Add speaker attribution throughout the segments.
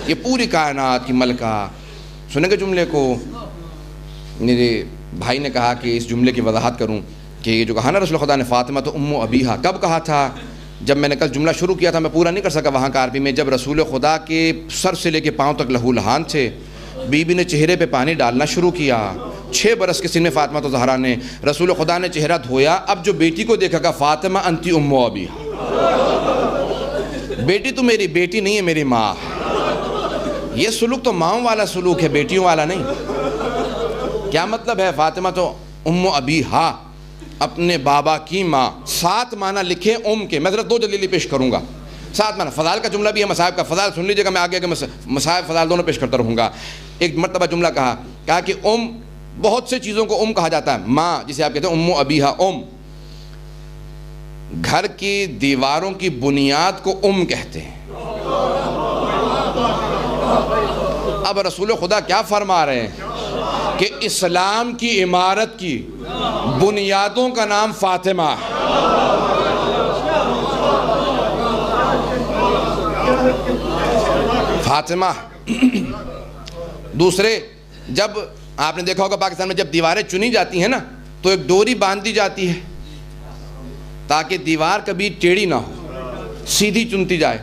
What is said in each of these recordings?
Speaker 1: یہ پوری کائنات کی ملکہ. سنیں گے جملے کو؟ میرے بھائی نے کہا کہ اس جملے کی وضاحت کروں کہ یہ جو کہا نا رسول خدا نے فاطمہ تو ام ابیہا، کب کہا تھا؟ جب میں نے کل جملہ شروع کیا تھا، میں پورا نہیں کر سکا وہاں کا عربی میں، جب رسول خدا کے سر سے لے کے پاؤں تک لہو لہان تھے، بی بی نے چہرے پہ پانی ڈالنا شروع کیا. 6 برس کے سن میں فاطمہ تو زہرا نے، رسول خدا نے چہرہ دھویا، اب جو بیٹی کو دیکھا کہ فاطمہ انتی ام ابیہا، بیٹی تو میری بیٹی نہیں ہے، میری ماں. یہ سلوک تو ماؤں والا سلوک ہے، بیٹیوں والا نہیں. کیا مطلب ہے؟ فاطمہ تو ام ابیہا، اپنے بابا کی ماں. 7 معنی لکھے ام کے. میں ذرا 2 دلیلیں پیش کروں گا. 7 معنی فضائل کا جملہ بھی ہے، مصائب کا. فضائل سن لیجیے گا، میں آگے مصائب فضائل دونوں پیش کرتا رہوں گا. ایک مرتبہ جملہ کہا کہ ام، بہت سے چیزوں کو ام کہا جاتا ہے. ماں جسے آپ کہتے ہیں ام ابیہا، ام. گھر کی دیواروں کی بنیاد کو ام کہتے ہیں. اب رسول خدا کیا فرما رہے ہیں کہ اسلام کی عمارت کی بنیادوں کا نام فاطمہ ہے. فاطمہ. دوسرے، جب آپ نے دیکھا ہوگا پاکستان میں جب دیواریں چنی جاتی ہیں نا تو ایک ڈوری باندھ دی جاتی ہے تاکہ دیوار کبھی ٹیڑھی نہ ہو، سیدھی چنتی جائے.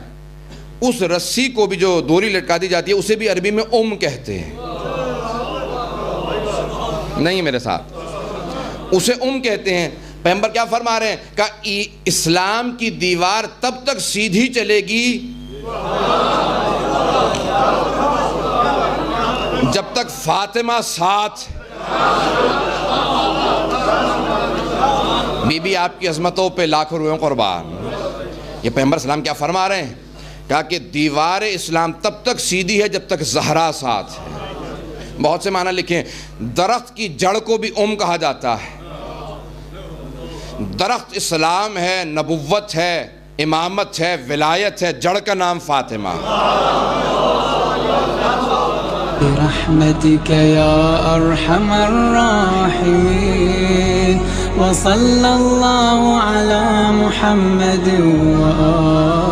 Speaker 1: اس رسی کو بھی جو ڈوری لٹکا دی جاتی ہے اسے بھی عربی میں ام کہتے ہیں. نہیں میرے ساتھ، اسے ام کہتے ہیں. پیغمبر کیا فرما رہے ہیں کہ اسلام کی دیوار تب تک سیدھی چلے گی جب تک فاطمہ ساتھ. بی بی آپ کی عظمتوں پہ لاکھوں رویوں قربان. یہ پیغمبر اسلام کیا فرما رہے ہیں؟ کہا کہ دیوار اسلام تب تک سیدھی ہے جب تک زہرا ساتھ ہے. بہت سے معنی لکھیں. درخت کی جڑ کو بھی ام کہا جاتا ہے. درخت اسلام ہے، نبوت ہے، امامت ہے، ولایت ہے. جڑ کا نام فاطمہ.
Speaker 2: برحمتك يا أرحم الراحمين وصلى الله على محمد وآله